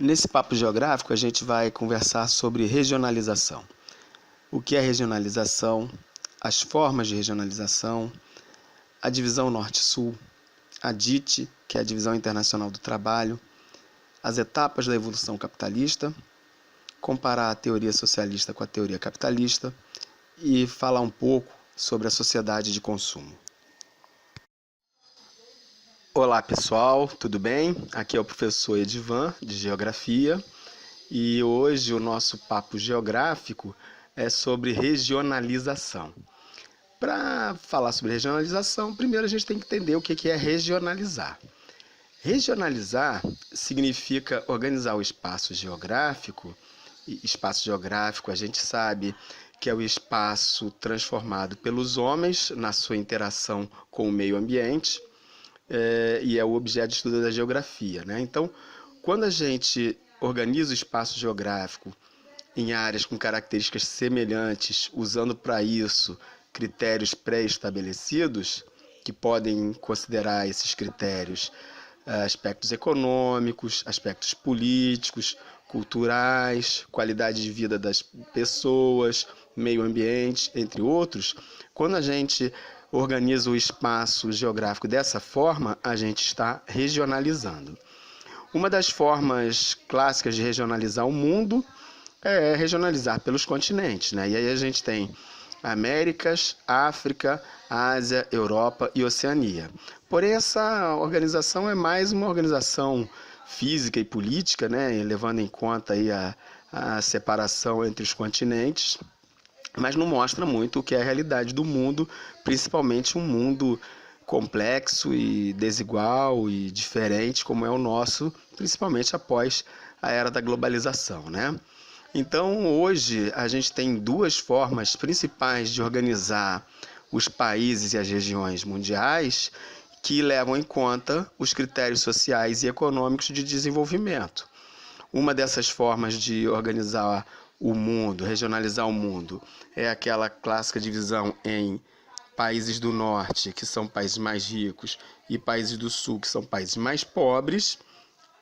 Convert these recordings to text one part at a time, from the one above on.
Nesse papo geográfico, a gente vai conversar sobre regionalização. O que é regionalização, as formas de regionalização, a divisão Norte-Sul, a DIT, que é a Divisão Internacional do Trabalho, as etapas da evolução capitalista, comparar a teoria socialista com a teoria capitalista e falar um pouco sobre a sociedade de consumo. Olá pessoal, tudo bem? Aqui é o professor Edivan, de Geografia, e hoje o nosso papo geográfico é sobre regionalização. Para falar sobre regionalização, primeiro a gente tem que entender o que é regionalizar. Regionalizar significa organizar o espaço geográfico, e espaço geográfico a gente sabe que é o espaço transformado pelos homens na sua interação com o meio ambiente, e é o objeto de estudo da geografia, né? Então, quando a gente organiza o espaço geográfico em áreas com características semelhantes, usando para isso critérios pré-estabelecidos, que podem considerar esses critérios aspectos econômicos, aspectos políticos, culturais, qualidade de vida das pessoas, meio ambiente, entre outros, quando a gente organiza o espaço geográfico dessa forma, a gente está regionalizando. Uma das formas clássicas de regionalizar o mundo é regionalizar pelos continentes, né? E aí a gente tem Américas, África, Ásia, Europa e Oceania. Porém, essa organização é mais uma organização física e política, né? Levando em conta aí a separação entre os continentes, mas não mostra muito o que é a realidade do mundo, principalmente um mundo complexo e desigual e diferente como é o nosso, principalmente após a era da globalização, né? Então, hoje, a gente tem duas formas principais de organizar os países e as regiões mundiais que levam em conta os critérios sociais e econômicos de desenvolvimento. Uma dessas formas de organizar o mundo, regionalizar o mundo, é aquela clássica divisão em países do norte, que são países mais ricos, e países do sul, que são países mais pobres,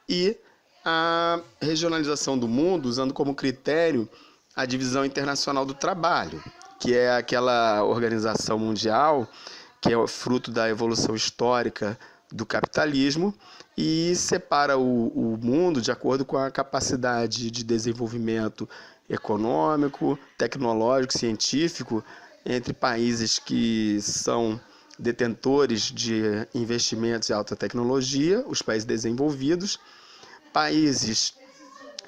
e a regionalização do mundo usando como critério a divisão internacional do trabalho, que é aquela organização mundial que é fruto da evolução histórica do capitalismo e separa o mundo de acordo com a capacidade de desenvolvimento econômico, tecnológico, científico entre países que são detentores de investimentos em alta tecnologia, os países desenvolvidos, países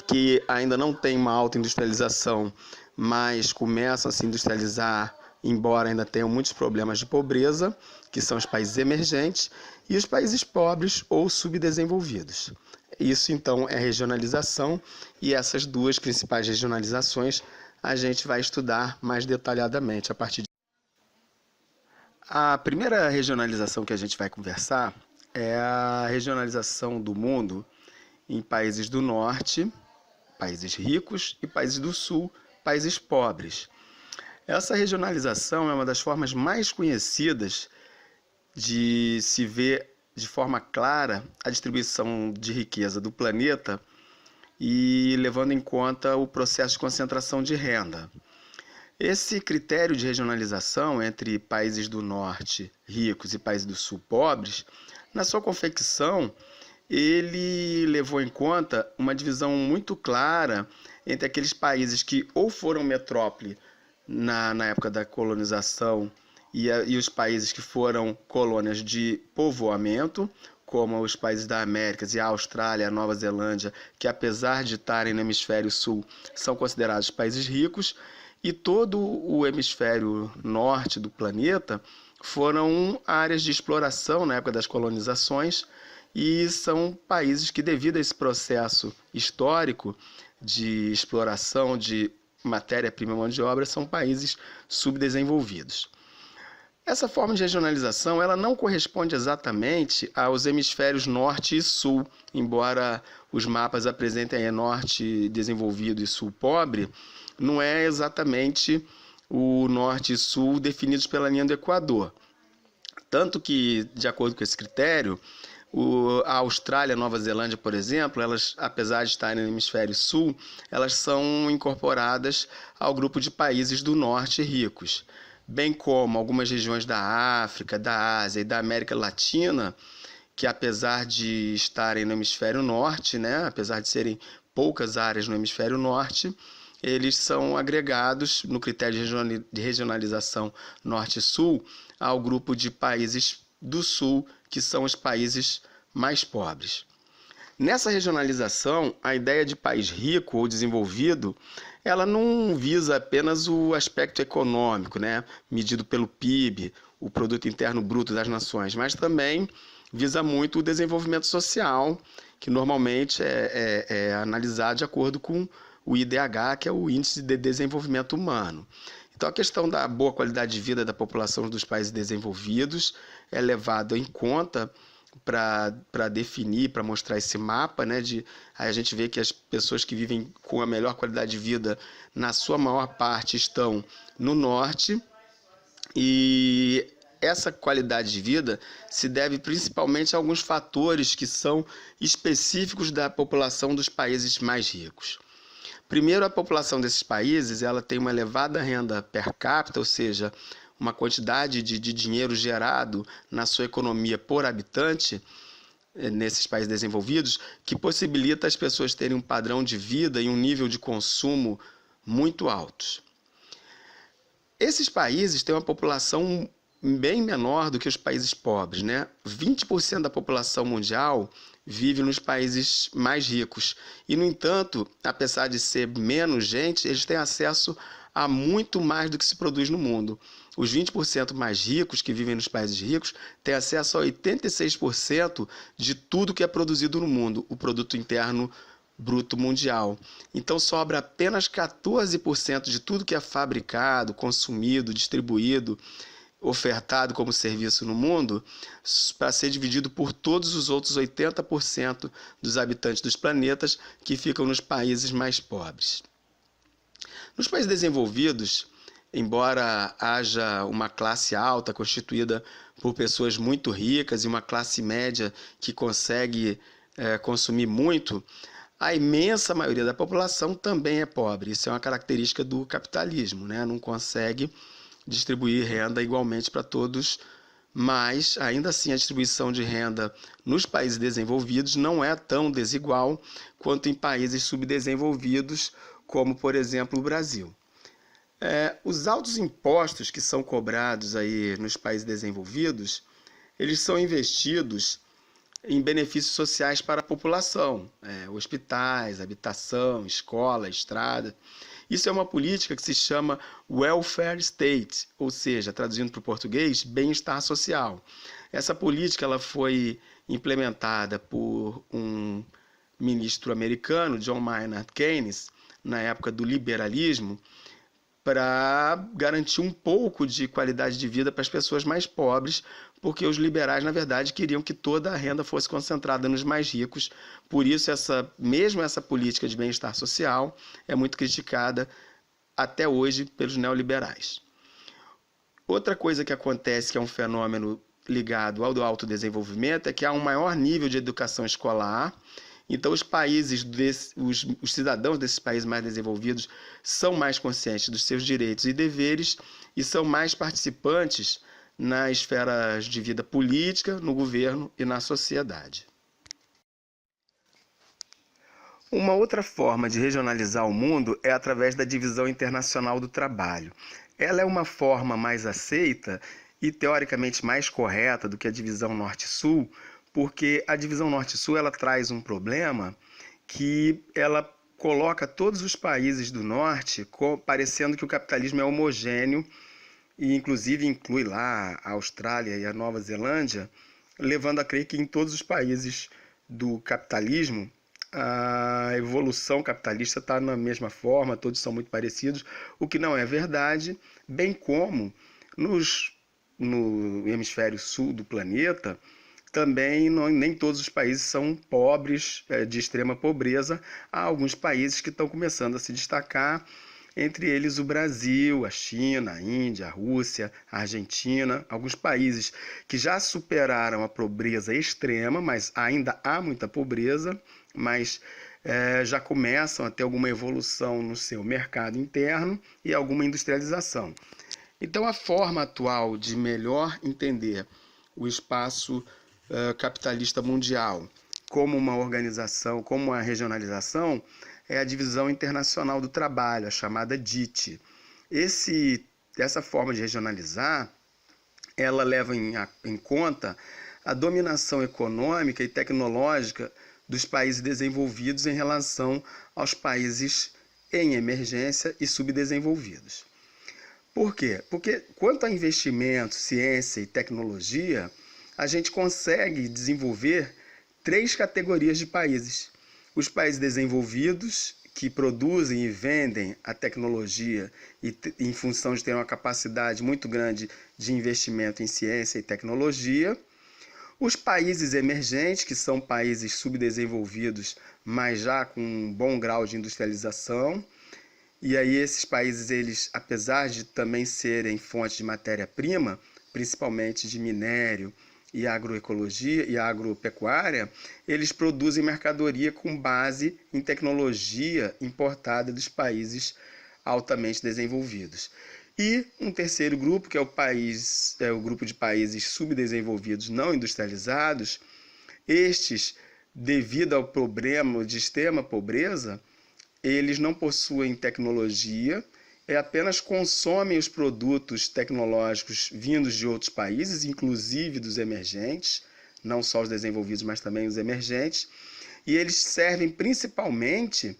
que ainda não têm uma alta industrialização, mas começam a se industrializar, embora ainda tenham muitos problemas de pobreza, que são os países emergentes, e os países pobres ou subdesenvolvidos. Isso, então, é regionalização, e essas duas principais regionalizações a gente vai estudar mais detalhadamente a partir de... A primeira regionalização que a gente vai conversar é a regionalização do mundo em países do norte, países ricos, e países do sul, países pobres. Essa regionalização é uma das formas mais conhecidas de se ver de forma clara a distribuição de riqueza do planeta e levando em conta o processo de concentração de renda. Esse critério de regionalização entre países do norte ricos e países do sul pobres, na sua confecção, ele levou em conta uma divisão muito clara entre aqueles países que ou foram metrópole na época da colonização e os países que foram colônias de povoamento, como os países da América e a Austrália, a Nova Zelândia, que apesar de estarem no hemisfério sul, são considerados países ricos, e todo o hemisfério norte do planeta foram áreas de exploração na época das colonizações, e são países que, devido a esse processo histórico de exploração de matéria-prima e mão de obra, são países subdesenvolvidos. Essa forma de regionalização ela não corresponde exatamente aos hemisférios norte e sul, embora os mapas apresentem norte desenvolvido e sul pobre, não é exatamente o norte e sul definidos pela linha do Equador. Tanto que, de acordo com esse critério, A Austrália e a Nova Zelândia, por exemplo, elas, apesar de estarem no hemisfério sul, elas são incorporadas ao grupo de países do norte ricos, bem como algumas regiões da África, da Ásia e da América Latina, que apesar de estarem no hemisfério norte, né, apesar de serem poucas áreas no hemisfério norte, eles são agregados no critério de regionalização norte-sul ao grupo de países do sul, que são os países mais pobres. Nessa regionalização, a ideia de país rico ou desenvolvido, ela não visa apenas o aspecto econômico, né, medido pelo PIB, o Produto Interno Bruto das Nações, mas também visa muito o desenvolvimento social, que normalmente é analisado de acordo com o IDH, que é o Índice de Desenvolvimento Humano. Então, a questão da boa qualidade de vida da população dos países desenvolvidos é levada em conta para definir, para mostrar esse mapa, né? Aí a gente vê que as pessoas que vivem com a melhor qualidade de vida, na sua maior parte, estão no norte, e essa qualidade de vida se deve principalmente a alguns fatores que são específicos da população dos países mais ricos. Primeiro, a população desses países ela tem uma elevada renda per capita, ou seja, uma quantidade de dinheiro gerado na sua economia por habitante, nesses países desenvolvidos, que possibilita as pessoas terem um padrão de vida e um nível de consumo muito altos. Esses países têm uma população bem menor do que os países pobres, né? 20% da população mundial vive nos países mais ricos. E, no entanto, apesar de ser menos gente, eles têm acesso a muito mais do que se produz no mundo. Os 20% mais ricos, que vivem nos países ricos, têm acesso a 86% de tudo que é produzido no mundo, o produto interno bruto mundial. Então, sobra apenas 14% de tudo que é fabricado, consumido, distribuído, ofertado como serviço no mundo, para ser dividido por todos os outros 80% dos habitantes dos planetas que ficam nos países mais pobres. Nos países desenvolvidos, embora haja uma classe alta constituída por pessoas muito ricas e uma classe média que consegue consumir muito, a imensa maioria da população também é pobre. Isso é uma característica do capitalismo, né? Não consegue distribuir renda igualmente para todos, mas ainda assim a distribuição de renda nos países desenvolvidos não é tão desigual quanto em países subdesenvolvidos, como por exemplo o Brasil. Os altos impostos que são cobrados aí nos países desenvolvidos, eles são investidos em benefícios sociais para a população, hospitais, habitação, escola, estrada. Isso é uma política que se chama welfare state, ou seja, traduzindo para o português, bem-estar social. Essa política ela foi implementada por um ministro americano, John Maynard Keynes, na época do liberalismo, para garantir um pouco de qualidade de vida para as pessoas mais pobres, porque os liberais, na verdade, queriam que toda a renda fosse concentrada nos mais ricos. Por isso, mesmo essa política de bem-estar social é muito criticada até hoje pelos neoliberais. Outra coisa que acontece, que é um fenômeno ligado ao autodesenvolvimento, é que há um maior nível de educação escolar. Então, os cidadãos desses países mais desenvolvidos são mais conscientes dos seus direitos e deveres e são mais participantes nas esferas de vida política, no governo e na sociedade. Uma outra forma de regionalizar o mundo é através da divisão internacional do trabalho. Ela é uma forma mais aceita e teoricamente mais correta do que a divisão norte-sul, porque a divisão norte-sul ela traz um problema que ela coloca todos os países do norte parecendo que o capitalismo é homogêneo e inclusive inclui lá a Austrália e a Nova Zelândia, levando a crer que em todos os países do capitalismo a evolução capitalista está na mesma forma, todos são muito parecidos, o que não é verdade, bem como no hemisfério sul do planeta, também nem todos os países são pobres, de extrema pobreza. Há alguns países que estão começando a se destacar entre eles o Brasil, a China, a Índia, a Rússia, a Argentina, alguns países que já superaram a pobreza extrema, mas ainda há muita pobreza, mas já começam a ter alguma evolução no seu mercado interno e alguma industrialização. Então, a forma atual de melhor entender o espaço capitalista mundial como uma organização, como uma regionalização, é a Divisão Internacional do Trabalho, a chamada DIT. Essa forma de regionalizar, ela leva em conta a dominação econômica e tecnológica dos países desenvolvidos em relação aos países em emergência e subdesenvolvidos. Por quê? Porque quanto a investimento, ciência e tecnologia, a gente consegue desenvolver 3 categorias de países. Os países desenvolvidos, que produzem e vendem a tecnologia e em função de ter uma capacidade muito grande de investimento em ciência e tecnologia. Os países emergentes, que são países subdesenvolvidos, mas já com um bom grau de industrialização. E aí esses países, eles, apesar de também serem fontes de matéria-prima, principalmente de minério e agroecologia e agropecuária, eles produzem mercadoria com base em tecnologia importada dos países altamente desenvolvidos. E um terceiro grupo, que é o grupo de países subdesenvolvidos não industrializados, estes, devido ao problema de extrema pobreza, eles não possuem tecnologia, apenas consomem os produtos tecnológicos vindos de outros países, inclusive dos emergentes, não só os desenvolvidos, mas também os emergentes, e eles servem principalmente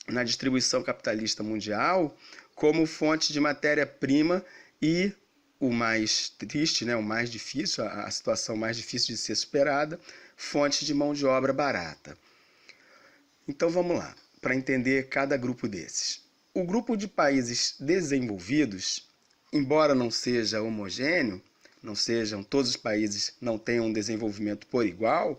na distribuição capitalista mundial como fonte de matéria-prima e o mais triste, o mais difícil, a situação mais difícil de ser superada, fonte de mão de obra barata. Então vamos lá, para entender cada grupo desses. O grupo de países desenvolvidos, embora não seja homogêneo, não sejam todos os países não tenham um desenvolvimento por igual,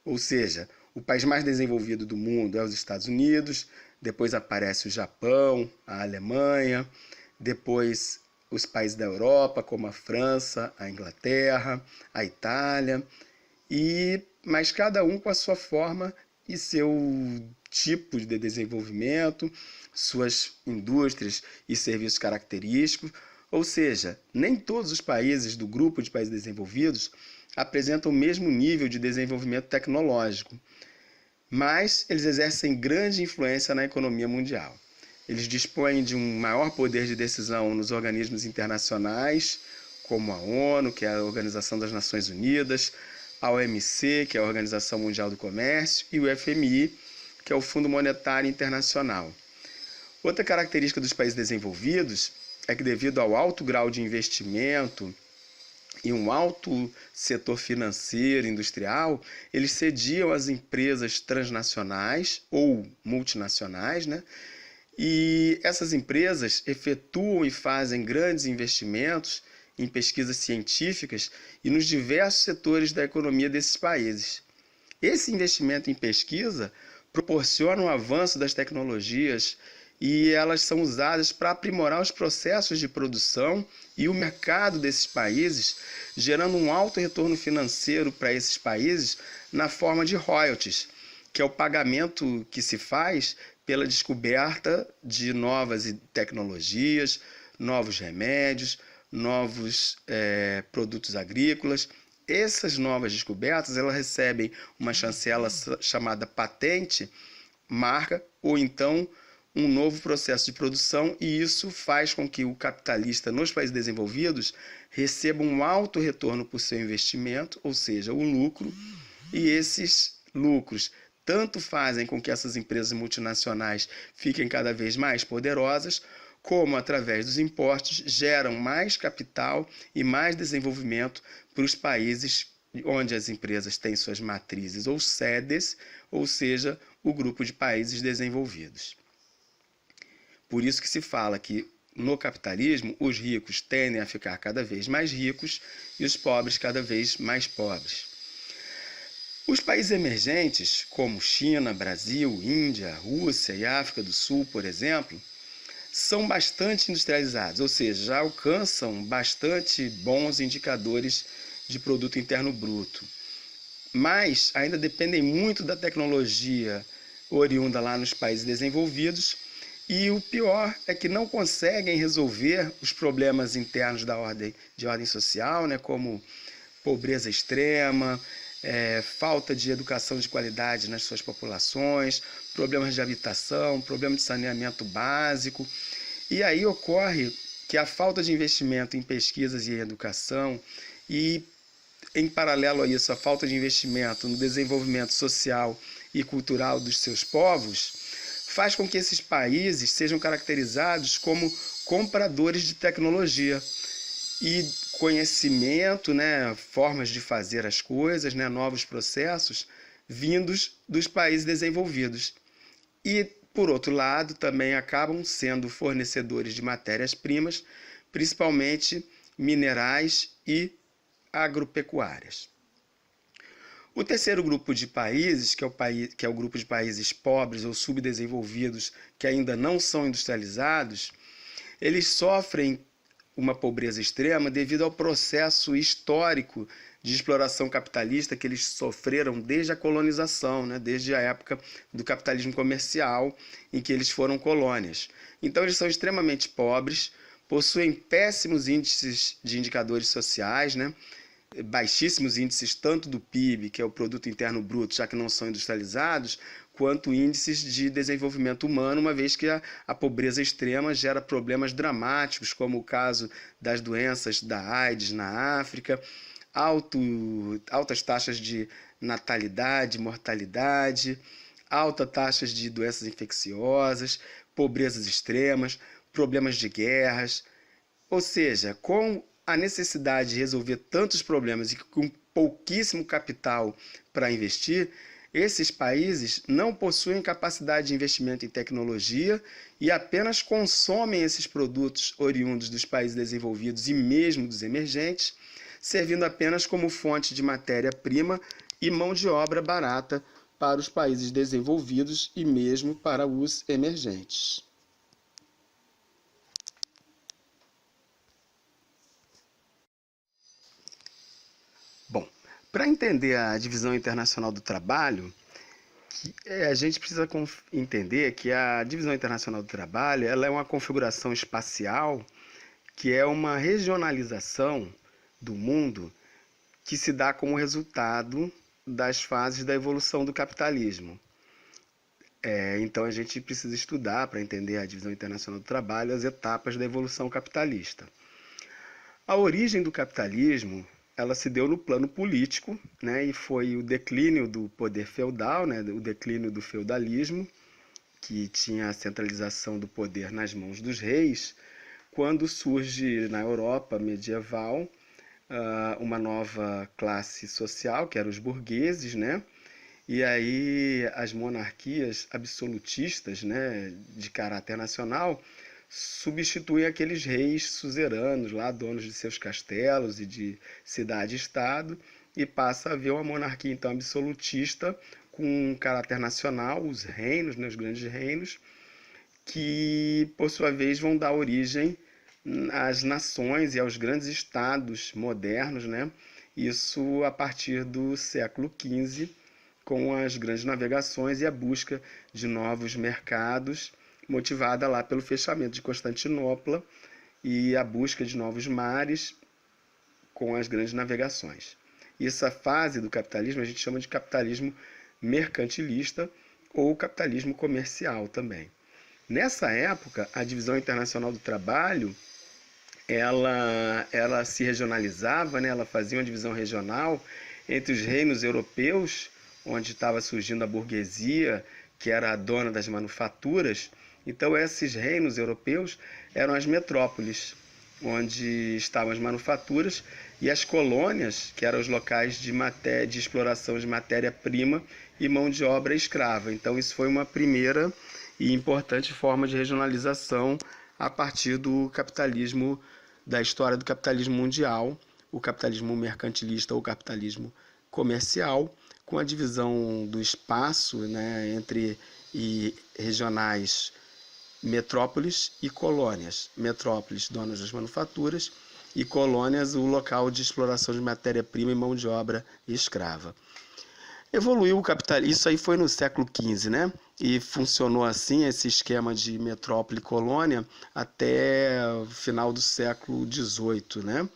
ou seja, o país mais desenvolvido do mundo é os Estados Unidos, depois aparece o Japão, a Alemanha, depois os países da Europa, como a França, a Inglaterra, a Itália, mas cada um com a sua forma e seu tipo de desenvolvimento, suas indústrias e serviços característicos, ou seja, nem todos os países do grupo de países desenvolvidos apresentam o mesmo nível de desenvolvimento tecnológico, mas eles exercem grande influência na economia mundial. Eles dispõem de um maior poder de decisão nos organismos internacionais, como a ONU, que é a Organização das Nações Unidas, a OMC, que é a Organização Mundial do Comércio, e o FMI, que é o Fundo Monetário Internacional. Outra característica dos países desenvolvidos é que, devido ao alto grau de investimento e um alto setor financeiro e industrial, eles cediam às empresas transnacionais ou multinacionais, E essas empresas efetuam e fazem grandes investimentos em pesquisas científicas e nos diversos setores da economia desses países. Esse investimento em pesquisa proporciona o avanço das tecnologias e elas são usadas para aprimorar os processos de produção e o mercado desses países, gerando um alto retorno financeiro para esses países na forma de royalties, que é o pagamento que se faz pela descoberta de novas tecnologias, novos remédios, novos produtos agrícolas. Essas novas descobertas, elas recebem uma chancela chamada patente, marca, ou então um novo processo de produção, e isso faz com que o capitalista nos países desenvolvidos receba um alto retorno por seu investimento, ou seja, o lucro, e esses lucros tanto fazem com que essas empresas multinacionais fiquem cada vez mais poderosas, como através dos impostos geram mais capital e mais desenvolvimento para os países onde as empresas têm suas matrizes ou sedes, ou seja, o grupo de países desenvolvidos. Por isso que se fala que no capitalismo os ricos tendem a ficar cada vez mais ricos e os pobres cada vez mais pobres. Os países emergentes, como China, Brasil, Índia, Rússia e África do Sul, por exemplo, são bastante industrializados, ou seja, já alcançam bastante bons indicadores de produto interno bruto, mas ainda dependem muito da tecnologia oriunda lá nos países desenvolvidos, e o pior é que não conseguem resolver os problemas internos de ordem social, né, como pobreza extrema, falta de educação de qualidade nas suas populações, problemas de habitação, problema de saneamento básico. E aí ocorre que a falta de investimento em pesquisas e educação e, em paralelo a isso, a falta de investimento no desenvolvimento social e cultural dos seus povos faz com que esses países sejam caracterizados como compradores de tecnologia e conhecimento, né, formas de fazer as coisas, né, novos processos vindos dos países desenvolvidos. E, por outro lado, também acabam sendo fornecedores de matérias-primas, principalmente minerais e agropecuárias. O terceiro grupo de países, que é o grupo de países pobres ou subdesenvolvidos que ainda não são industrializados, eles sofrem uma pobreza extrema devido ao processo histórico de exploração capitalista que eles sofreram desde a colonização, né? Desde a época do capitalismo comercial, em que eles foram colônias. Então eles são extremamente pobres, possuem péssimos índices de indicadores sociais, né? Baixíssimos índices tanto do PIB, que é o Produto Interno Bruto, já que não são industrializados, quanto índices de desenvolvimento humano, uma vez que a pobreza extrema gera problemas dramáticos, como o caso das doenças da AIDS na África, altas taxas de natalidade, mortalidade, altas taxas de doenças infecciosas, pobrezas extremas, problemas de guerras. Ou seja, com a necessidade de resolver tantos problemas e com pouquíssimo capital para investir, esses países não possuem capacidade de investimento em tecnologia e apenas consomem esses produtos oriundos dos países desenvolvidos e mesmo dos emergentes, servindo apenas como fonte de matéria-prima e mão de obra barata para os países desenvolvidos e mesmo para os emergentes. Bom, para entender a divisão internacional do trabalho, a gente precisa entender que a divisão internacional do trabalho ela é uma configuração espacial que é uma regionalização do mundo que se dá como resultado das fases da evolução do capitalismo. Então a gente precisa estudar, para entender a divisão internacional do trabalho, as etapas da evolução capitalista. A origem do capitalismo ela se deu no plano político, né, e foi o declínio do poder feudal, né, o declínio do feudalismo, que tinha a centralização do poder nas mãos dos reis, quando surge na Europa medieval uma nova classe social, que eram os burgueses, né? E aí as monarquias absolutistas, né, de caráter nacional, substituem aqueles reis suzeranos, lá donos de seus castelos e de cidade-estado, e passa a haver uma monarquia então absolutista com um caráter nacional, os reinos, né, os grandes reinos, que por sua vez vão dar origem às nações e aos grandes estados modernos, né? Isso a partir do século XV, com as grandes navegações e a busca de novos mercados, motivada lá pelo fechamento de Constantinopla e a busca de novos mares com as grandes navegações. E essa fase do capitalismo a gente chama de capitalismo mercantilista ou capitalismo comercial também. Nessa época, a divisão internacional do trabalho ela se regionalizava, né? Ela fazia uma divisão regional entre os reinos europeus, onde estava surgindo a burguesia, que era a dona das manufaturas. Então esses reinos europeus eram as metrópoles, onde estavam as manufaturas, e as colônias, que eram os locais de exploração de matéria-prima e mão de obra escrava. Então isso foi uma primeira e importante forma de regionalização a partir do capitalismo, da história do capitalismo mundial, o capitalismo mercantilista ou capitalismo comercial, com a divisão do espaço, né, entre regionais metrópoles e colônias. Metrópoles, donas das manufaturas, e colônias, o local de exploração de matéria-prima e mão de obra escrava. Evoluiu o capitalismo, isso aí foi no século XV, né? E funcionou assim, esse esquema de metrópole e colônia, até o final do século XVIII, né?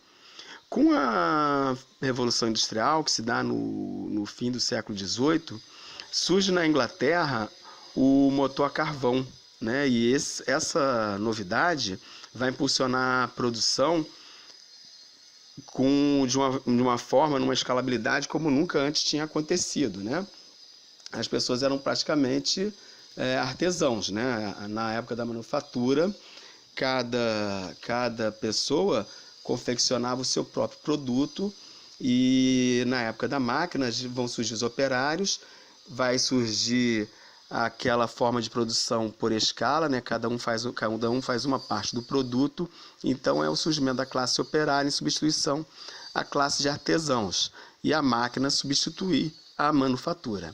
Com a Revolução Industrial, que se dá no fim do século XVIII, surge na Inglaterra o motor a carvão, né? E essa novidade vai impulsionar a produção de uma forma, numa escalabilidade como nunca antes tinha acontecido, né? As pessoas eram praticamente artesãos, né? Na época da manufatura, cada pessoa confeccionava o seu próprio produto, e na época da máquina vão surgir os operários, vai surgir aquela forma de produção por escala, né? Cada um faz uma parte do produto. Então é o surgimento da classe operária em substituição à classe de artesãos, e a máquina substituir a manufatura.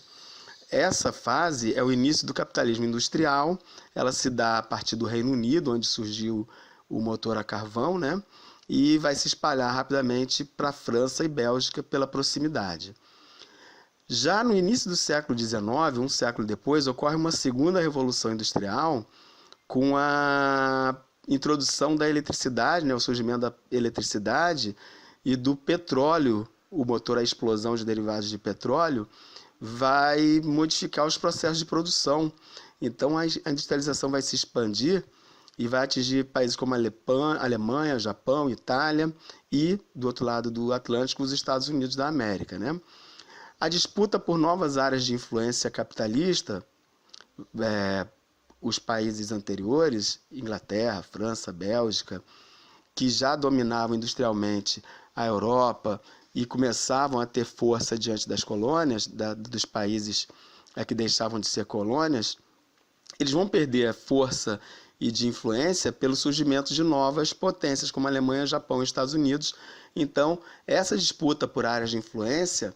Essa fase é o início do capitalismo industrial. Ela se dá a partir do Reino Unido, onde surgiu o motor a carvão, né? E vai se espalhar rapidamente para a França e Bélgica pela proximidade. Já no início do século XIX, um século depois, ocorre uma segunda revolução industrial com a introdução da eletricidade, né, o surgimento da eletricidade e do petróleo. O motor a explosão de derivados de petróleo vai modificar os processos de produção. Então a industrialização vai se expandir e vai atingir países como a Alemanha, Japão, Itália e, do outro lado do Atlântico, os Estados Unidos da América, né? A disputa por novas áreas de influência capitalista, os países anteriores, Inglaterra, França, Bélgica, que já dominavam industrialmente a Europa e começavam a ter força diante das colônias, dos países que deixavam de ser colônias, eles vão perder a força e de influência pelo surgimento de novas potências, como a Alemanha, Japão e Estados Unidos. Então, essa disputa por áreas de influência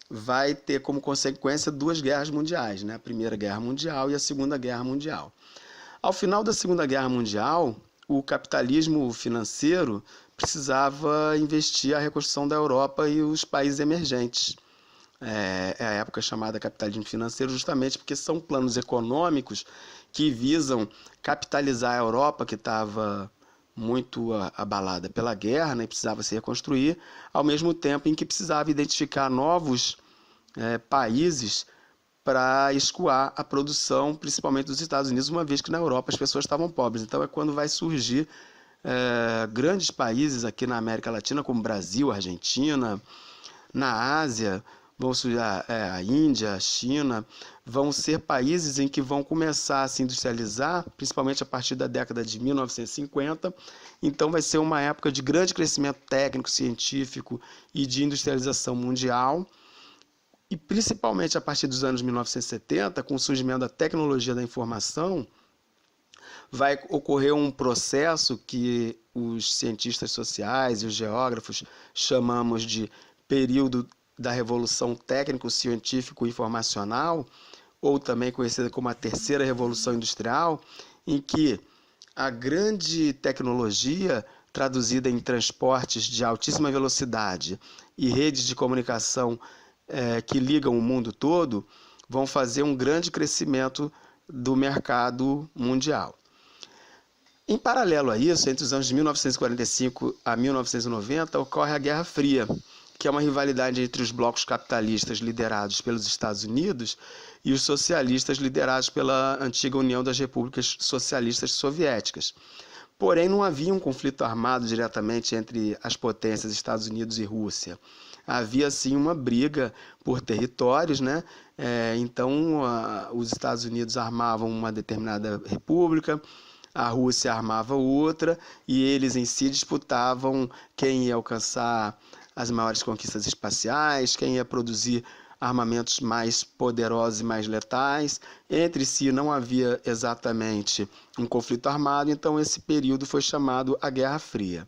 vai ter como consequência duas guerras mundiais, né? A Primeira Guerra Mundial e a Segunda Guerra Mundial. Ao final da Segunda Guerra Mundial, o capitalismo financeiro precisava investir a reconstrução da Europa e os países emergentes. É a época chamada capitalismo financeiro justamente porque são planos econômicos que visam capitalizar a Europa, que estava muito abalada pela guerra, né, e precisava se reconstruir, ao mesmo tempo em que precisava identificar novos países para escoar a produção, principalmente dos Estados Unidos, uma vez que na Europa as pessoas estavam pobres. Então é quando vai surgir grandes países aqui na América Latina, como Brasil, Argentina, na Ásia, vão surgir a Índia, a China, vão ser países em que vão começar a se industrializar, principalmente a partir da década de 1950. Então vai ser uma época de grande crescimento técnico, científico e de industrialização mundial. E principalmente a partir dos anos 1970, com o surgimento da tecnologia da informação, vai ocorrer um processo que os cientistas sociais e os geógrafos chamamos de período da Revolução Técnico-Científico-Informacional, ou também conhecida como a Terceira Revolução Industrial, em que a grande tecnologia, traduzida em transportes de altíssima velocidade e redes de comunicação que ligam o mundo todo, vão fazer um grande crescimento do mercado mundial. Em paralelo a isso, entre os anos de 1945 a 1990, ocorre a Guerra Fria, que é uma rivalidade entre os blocos capitalistas liderados pelos Estados Unidos e os socialistas liderados pela antiga União das Repúblicas Socialistas Soviéticas. Porém, não havia um conflito armado diretamente entre as potências Estados Unidos e Rússia. Havia, sim, uma briga por territórios, né? Então, os Estados Unidos armavam uma determinada república, a Rússia armava outra, e eles em si disputavam quem ia alcançar as maiores conquistas espaciais, quem ia produzir armamentos mais poderosos e mais letais. Entre si não havia exatamente um conflito armado, então esse período foi chamado a Guerra Fria.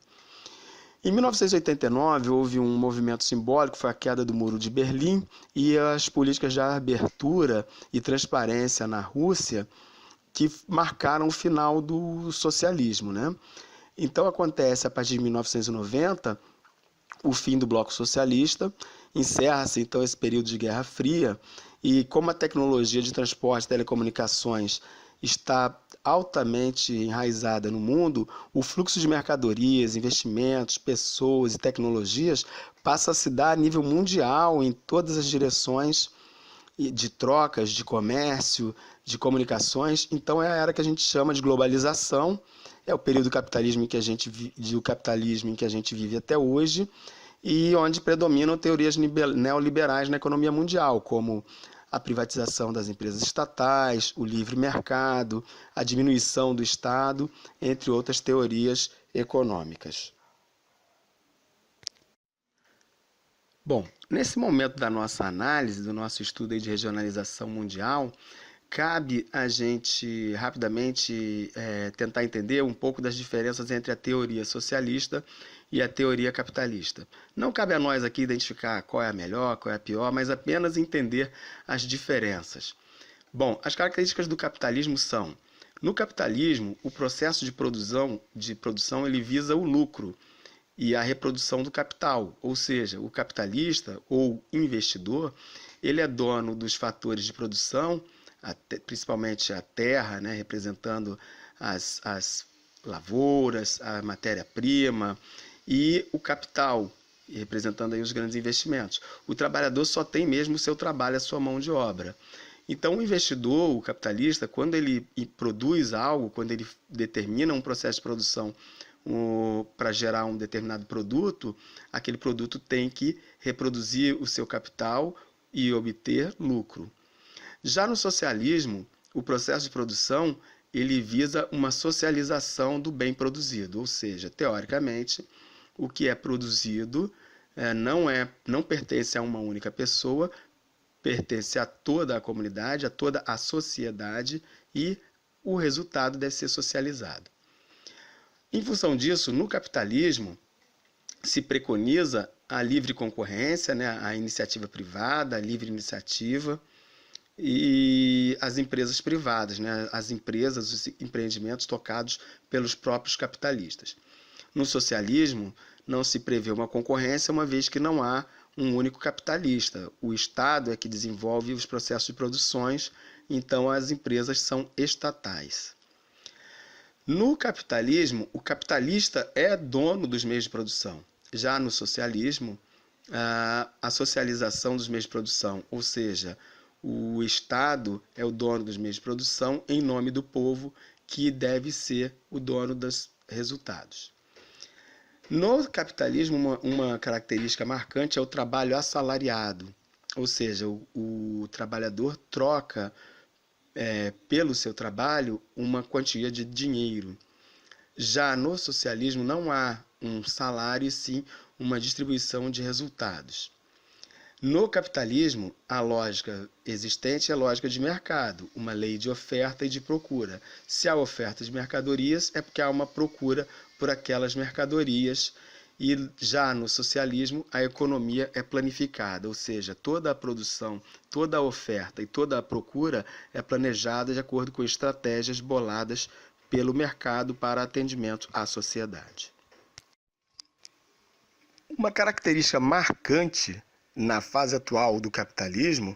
Em 1989 houve um movimento simbólico, foi a queda do Muro de Berlim, e as políticas de abertura e transparência na Rússia, que marcaram o final do socialismo, né? Então acontece a partir de 1990 o fim do Bloco Socialista, encerra-se então esse período de Guerra Fria, e como a tecnologia de transporte e telecomunicações está altamente enraizada no mundo, o fluxo de mercadorias, investimentos, pessoas e tecnologias passa a se dar a nível mundial em todas as direções de trocas, de comércio, de comunicações. Então é a era que a gente chama de globalização, é o período do capitalismo em que a gente vive até hoje, e onde predominam teorias neoliberais na economia mundial, como a privatização das empresas estatais, o livre mercado, a diminuição do Estado, entre outras teorias econômicas. Bom, nesse momento da nossa análise, do nosso estudo aí de regionalização mundial, cabe a gente rapidamente tentar entender um pouco das diferenças entre a teoria socialista e a teoria capitalista. Não cabe a nós aqui identificar qual é a melhor, qual é a pior, mas apenas entender as diferenças. Bom, as características do capitalismo são: no capitalismo, o processo de produção ele visa o lucro e a reprodução do capital, ou seja, o capitalista ou investidor, ele é dono dos fatores de produção, principalmente a terra, né, representando as lavouras, a matéria-prima, e o capital, representando aí os grandes investimentos. O trabalhador só tem mesmo o seu trabalho, a sua mão de obra. Então, o investidor, o capitalista, quando ele produz algo, quando ele determina um processo de produção para gerar um determinado produto, aquele produto tem que reproduzir o seu capital e obter lucro. Já no socialismo, o processo de produção ele visa uma socialização do bem produzido, ou seja, teoricamente, o que é produzido não pertence a uma única pessoa, pertence a toda a comunidade, a toda a sociedade, e o resultado deve ser socializado. Em função disso, no capitalismo, se preconiza a livre concorrência, né, a iniciativa privada, a livre iniciativa, e as empresas privadas, né, as empresas, os empreendimentos tocados pelos próprios capitalistas. No socialismo, não se prevê uma concorrência, uma vez que não há um único capitalista. O Estado é que desenvolve os processos de produções, então as empresas são estatais. No capitalismo, o capitalista é dono dos meios de produção. Já no socialismo, a socialização dos meios de produção, ou seja, o Estado é o dono dos meios de produção em nome do povo, que deve ser o dono dos resultados. No capitalismo, uma característica marcante é o trabalho assalariado, ou seja, o trabalhador troca pelo seu trabalho uma quantia de dinheiro. Já no socialismo não há um salário, e sim uma distribuição de resultados. No capitalismo, a lógica existente é a lógica de mercado, uma lei de oferta e de procura. Se há oferta de mercadorias, é porque há uma procura por aquelas mercadorias. E já no socialismo, a economia é planificada, ou seja, toda a produção, toda a oferta e toda a procura é planejada de acordo com estratégias boladas pelo mercado para atendimento à sociedade. Uma característica marcante na fase atual do capitalismo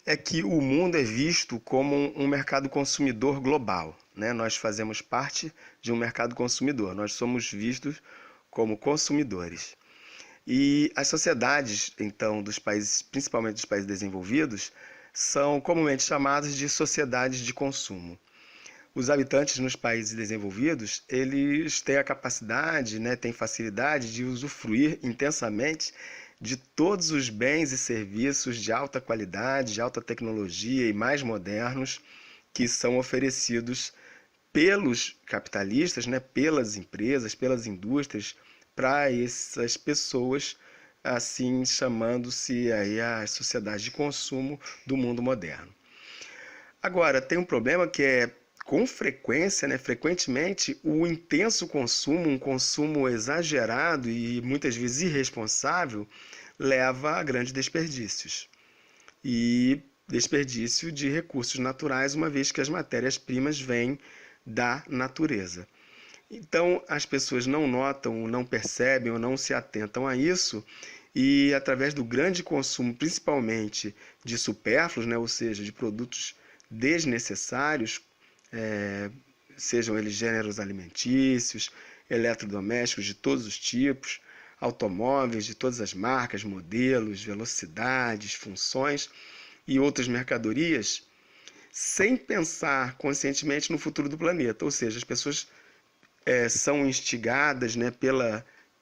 é que o mundo é visto como um mercado consumidor global, né? Nós fazemos parte de um mercado consumidor, nós somos vistos como consumidores. E as sociedades, então, dos países, principalmente dos países desenvolvidos, são comumente chamadas de sociedades de consumo. Os habitantes nos países desenvolvidos, eles têm a capacidade, né, têm facilidade de usufruir intensamente de todos os bens e serviços de alta qualidade, de alta tecnologia e mais modernos que são oferecidos pelos capitalistas, né, pelas empresas, pelas indústrias, para essas pessoas, assim chamando-se aí a sociedade de consumo do mundo moderno. Agora, tem um problema que é, com frequência, né, frequentemente, o intenso consumo, um consumo exagerado e muitas vezes irresponsável, leva a grandes desperdícios. E desperdício de recursos naturais, uma vez que as matérias-primas vêm da natureza. Então, as pessoas não notam, não percebem ou não se atentam a isso, e através do grande consumo, principalmente de supérfluos, né, ou seja, de produtos desnecessários, sejam eles gêneros alimentícios, eletrodomésticos de todos os tipos, automóveis de todas as marcas, modelos, velocidades, funções e outras mercadorias, sem pensar conscientemente no futuro do planeta. Ou seja, as pessoas são instigadas, né,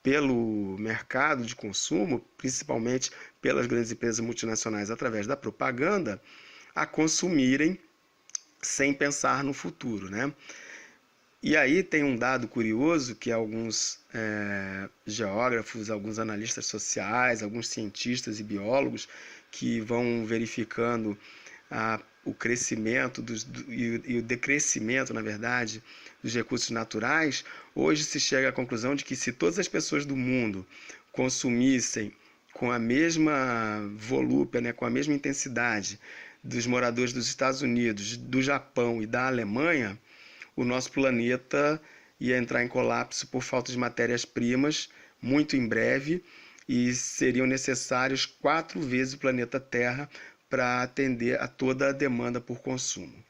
pelo mercado de consumo, principalmente pelas grandes empresas multinacionais através da propaganda, a consumirem sem pensar no futuro, né? E aí tem um dado curioso que alguns geógrafos, alguns analistas sociais, alguns cientistas e biólogos que vão verificando o crescimento e o decrescimento, na verdade, dos recursos naturais, hoje se chega à conclusão de que se todas as pessoas do mundo consumissem com a mesma volúpia, né, com a mesma intensidade dos moradores dos Estados Unidos, do Japão e da Alemanha, o nosso planeta ia entrar em colapso por falta de matérias-primas muito em breve e seriam necessários 4 vezes o planeta Terra para atender a toda a demanda por consumo.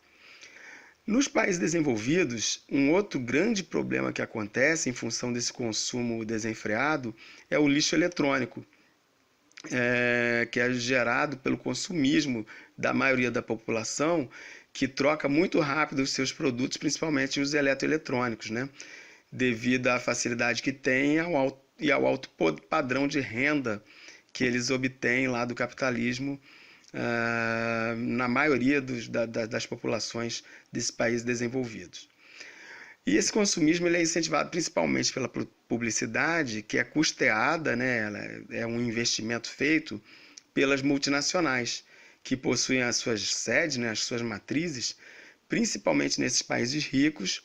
Nos países desenvolvidos, um outro grande problema que acontece em função desse consumo desenfreado é o lixo eletrônico, que é gerado pelo consumismo da maioria da população, que troca muito rápido os seus produtos, principalmente os eletroeletrônicos, né? Devido à facilidade que tem e ao alto padrão de renda que eles obtêm lá do capitalismo, na maioria das populações desses países desenvolvidos. E esse consumismo ele é incentivado principalmente pela publicidade, que é custeada, né? É um investimento feito pelas multinacionais, que possuem as suas sedes, né? As suas matrizes, principalmente nesses países ricos,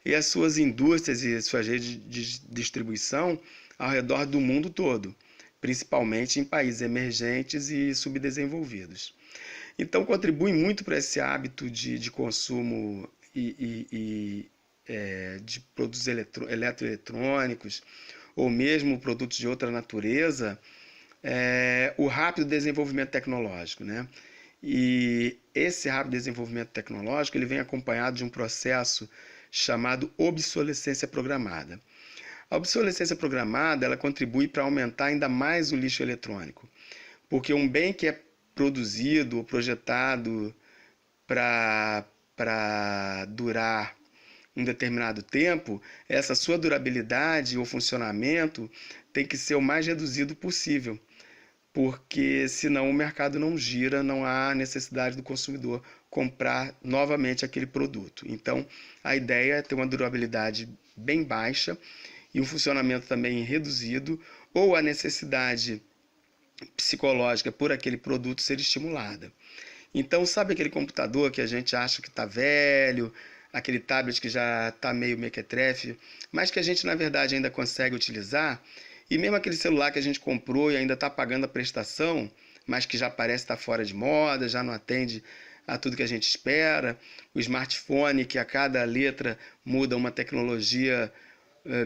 e as suas indústrias e as suas redes de distribuição ao redor do mundo todo, principalmente em países emergentes e subdesenvolvidos. Então, contribui muito para esse hábito de consumo de produtos eletroeletrônicos ou mesmo produtos de outra natureza, o rápido desenvolvimento tecnológico, né? E esse rápido desenvolvimento tecnológico ele vem acompanhado de um processo chamado obsolescência programada. A obsolescência programada ela contribui para aumentar ainda mais o lixo eletrônico, porque um bem que é produzido ou projetado para durar um determinado tempo, essa sua durabilidade ou funcionamento tem que ser o mais reduzido possível, porque senão o mercado não gira, não há necessidade do consumidor comprar novamente aquele produto. Então, a ideia é ter uma durabilidade bem baixa e um funcionamento também reduzido, ou a necessidade psicológica por aquele produto ser estimulada. Então, sabe aquele computador que a gente acha que está velho, aquele tablet que já está meio mequetrefe, mas que a gente, na verdade, ainda consegue utilizar? E mesmo aquele celular que a gente comprou e ainda está pagando a prestação, mas que já parece estar fora de moda, já não atende a tudo que a gente espera. O smartphone, que a cada letra muda uma tecnologia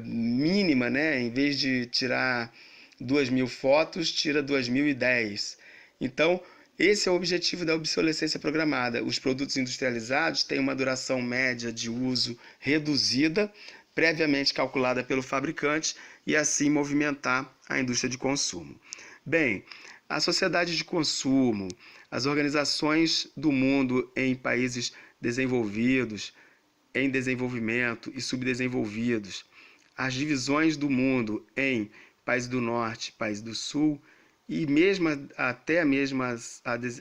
mínima, né? Em vez de tirar 2.000 fotos, tira 2.010. Então, esse é o objetivo da obsolescência programada. Os produtos industrializados têm uma duração média de uso reduzida, previamente calculada pelo fabricante, e assim movimentar a indústria de consumo. Bem, a sociedade de consumo, as organizações do mundo em países desenvolvidos, em desenvolvimento e subdesenvolvidos, as divisões do mundo em países do norte, países do sul, e mesmo até mesmo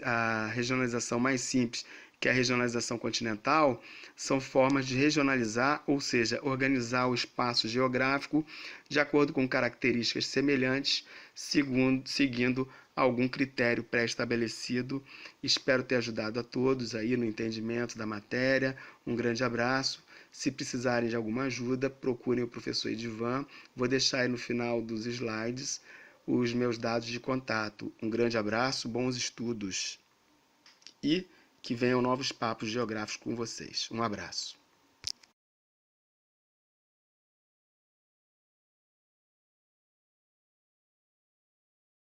a regionalização mais simples, que é a regionalização continental, são formas de regionalizar, ou seja, organizar o espaço geográfico de acordo com características semelhantes, seguindo algum critério pré-estabelecido. Espero ter ajudado a todos aí no entendimento da matéria. Um grande abraço. Se precisarem de alguma ajuda, procurem o professor Edivan. Vou deixar aí no final dos slides os meus dados de contato. Um grande abraço, bons estudos. e que venham novos papos geográficos com vocês. Um abraço.